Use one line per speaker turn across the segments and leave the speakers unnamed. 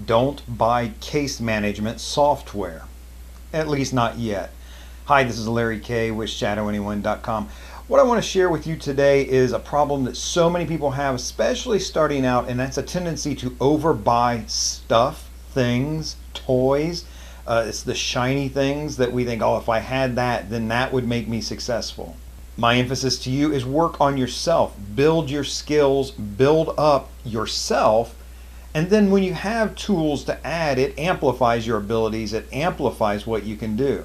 Don't buy case management software. At least not yet. Hi, this is Larry Kaye with ShadowAnyone.com. What I want to share with you today is a problem that so many people have, especially starting out, and that's a tendency to overbuy stuff, things, toys. It's the shiny things that we think, oh, if I had that, then that would make me successful. My emphasis to you is work on yourself, build your skills, build up yourself. And then when you have tools to add, it amplifies your abilities, it amplifies what you can do.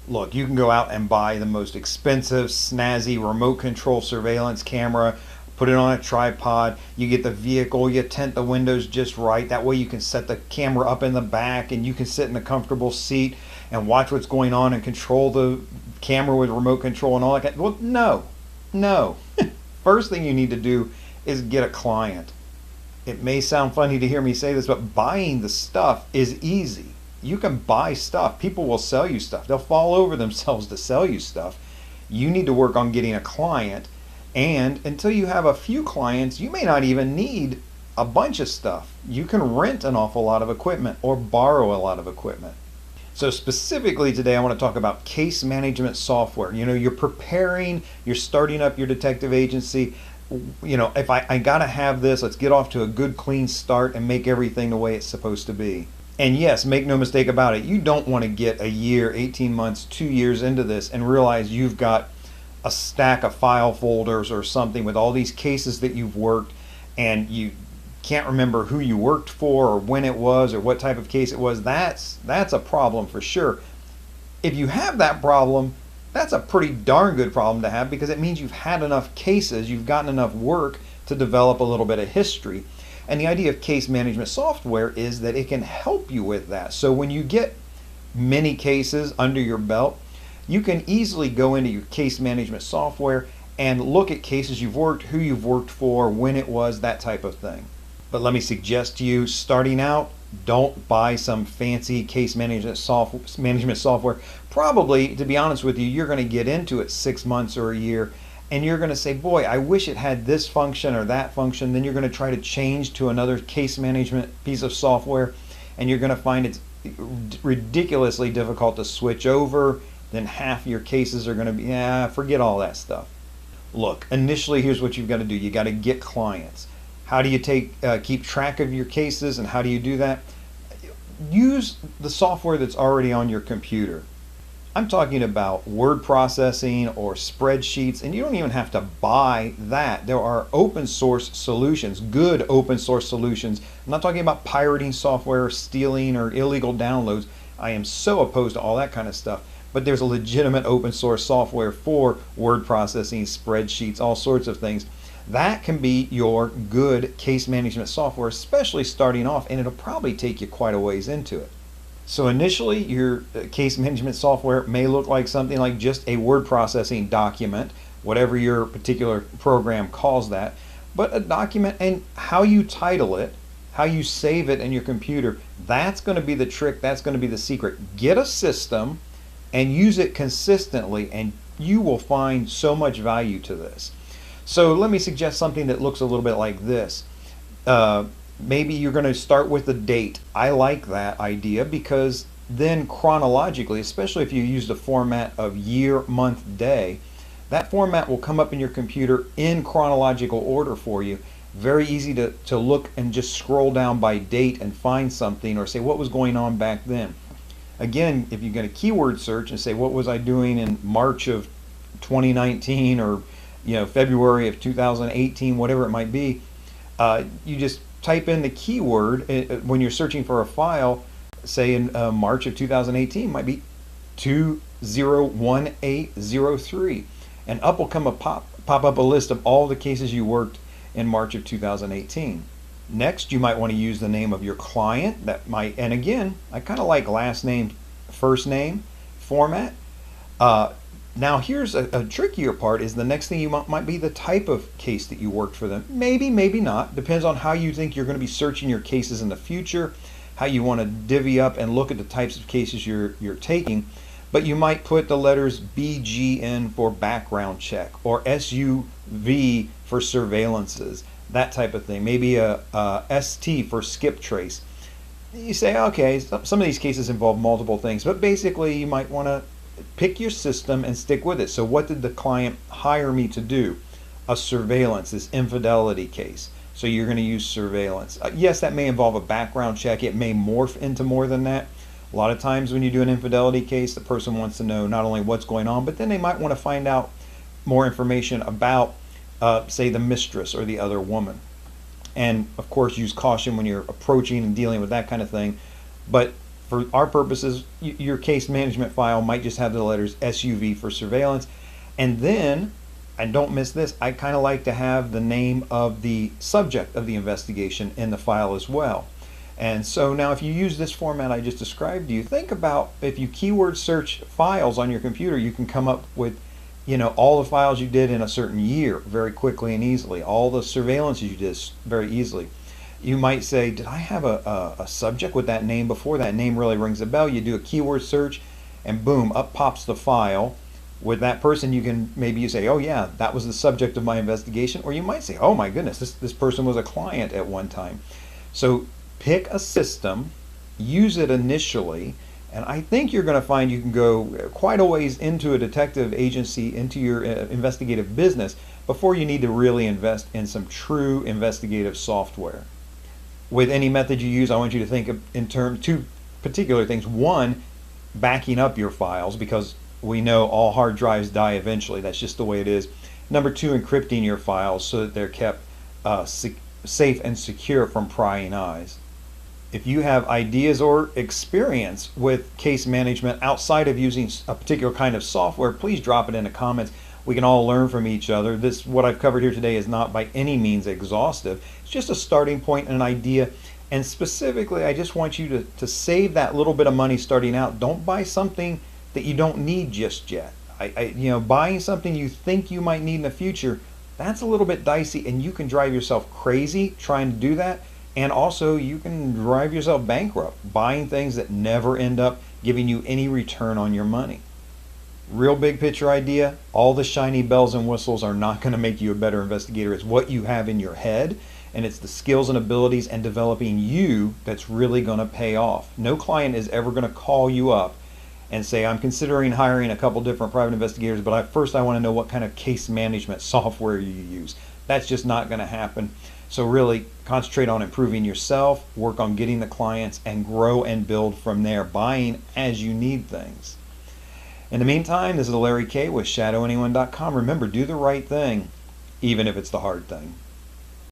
Look, you can go out and buy the most expensive, snazzy remote control surveillance camera, put it on a tripod, you get the vehicle, you tint the windows just right, that way you can set the camera up in the back and you can sit in a comfortable seat and watch what's going on and control the camera with remote control and all that. Well, no. First thing you need to do is get a client. It may sound funny to hear me say this, but buying the stuff is easy. You can buy stuff. People will sell you stuff. They'll fall over themselves to sell you stuff. You need to work on getting a client. And until you have a few clients, you may not even need a bunch of stuff. You can rent an awful lot of equipment or borrow a lot of equipment. So specifically today, I want to talk about case management software. You know, you're preparing, you're starting up your detective agency. You know, if I gotta have this, let's get off to a good clean start and make everything the way it's supposed to be. And yes, make no mistake about it, you don't want to get a year, 18 months, 2 years into this and realize you've got a stack of file folders or something with all these cases that you've worked and you can't remember who you worked for or when it was or what type of case it was. That's a problem for sure. If you have that problem, that's a pretty darn good problem to have, because it means you've had enough cases, you've gotten enough work to develop a little bit of history. And the idea of case management software is that it can help you with that. So when you get many cases under your belt, you can easily go into your case management software and look at cases you've worked, who you've worked for, when it was, that type of thing. But let me suggest to you, starting out, don't buy some fancy case management software. Probably, to be honest with you, you're going to get into it 6 months or a year and you're going to say, boy, I wish it had this function or that function. Then you're going to try to change to another case management piece of software and you're going to find it's ridiculously difficult to switch over. Then half your cases are going to be, forget all that stuff. Look, initially, here's what you've got to do. You got to get clients. How do you keep track of your cases, and how do you do that? Use the software that's already on your computer. I'm talking about word processing or spreadsheets, and you don't even have to buy that. There are open source solutions, good open source solutions. I'm not talking about pirating software, stealing, or illegal downloads. I am so opposed to all that kind of stuff. But there's a legitimate open source software for word processing, spreadsheets, all sorts of things. That can be your good case management software, especially starting off, and it'll probably take you quite a ways into it. So initially, your case management software may look like something like just a word processing document, whatever your particular program calls that, but a document, and how you title it, how you save it in your computer, that's going to be the trick, that's going to be the secret. Get a system and use it consistently, and you will find so much value to this. So let me suggest something that looks a little bit like this. Maybe you're going to start with the date. I like that idea because then chronologically, especially if you use the format of year, month, day, that format will come up in your computer in chronological order for you. Very easy to look and just scroll down by date and find something or say what was going on back then. Again, if you're going to keyword search and say what was I doing in March of 2019 or February of 2018, whatever it might be, you just type in the keyword when you're searching for a file, say in March of 2018, might be 201803, and up will come pop up a list of all the cases you worked in March of 2018. Next, you might want to use the name of your client. And again, I kind of like last name, first name format. Now here's a trickier part, is the next thing you might be the type of case that you worked for them. Maybe, maybe not. Depends on how you think you're going to be searching your cases in the future, how you want to divvy up and look at the types of cases you're taking. But you might put the letters BG in for background check, or SUV for surveillances, that type of thing. Maybe a ST for skip trace. you say, okay, some of these cases involve multiple things, but basically you might want to pick your system and stick with it. So what did the client hire me to do? A surveillance, this infidelity case. So you're going to use surveillance. Yes, that may involve a background check. It may morph into more than that. A lot of times when you do an infidelity case, the person wants to know not only what's going on, but then they might want to find out more information about, say, the mistress or the other woman. And of course, use caution when you're approaching and dealing with that kind of thing. But for our purposes, your case management file might just have the letters SUV for surveillance. And then, and don't miss this, I kind of like to have the name of the subject of the investigation in the file as well. And so now if you use this format I just described to you, think about if you keyword search files on your computer, you can come up with all the files you did in a certain year very quickly and easily, all the surveillance you did very easily. You might say, did I have a subject with that name before? That name really rings a bell. You do a keyword search and boom, up pops the file with that person. You say, oh yeah, that was the subject of my investigation. Or you might say, oh my goodness, this person was a client at one time. So pick a system, use it initially, and I think you're going to find you can go quite a ways into a detective agency, into your investigative business, before you need to really invest in some true investigative software. With any method you use, I want you to think of in terms two particular things. One, backing up your files, because we know all hard drives die eventually. That's just the way it is. Number two, encrypting your files so that they're kept safe and secure from prying eyes. If you have ideas or experience with case management outside of using a particular kind of software, please drop it in the comments. We can all learn from each other. What I've covered here today is not by any means exhaustive. It's just a starting point and an idea. And specifically, I just want you to save that little bit of money starting out. Don't buy something that you don't need just yet. Buying something you think you might need in the future, that's a little bit dicey, and you can drive yourself crazy trying to do that. And also, you can drive yourself bankrupt buying things that never end up giving you any return on your money. Real big picture idea, all the shiny bells and whistles are not going to make you a better investigator. It's what you have in your head, and it's the skills and abilities and developing you that's really going to pay off. No client is ever going to call you up and say, I'm considering hiring a couple different private investigators, but first I want to know what kind of case management software you use. That's just not going to happen. So really concentrate on improving yourself, work on getting the clients, and grow and build from there, buying as you need things. In the meantime, this is Larry Kaye with ShadowAnyone.com. Remember, do the right thing, even if it's the hard thing.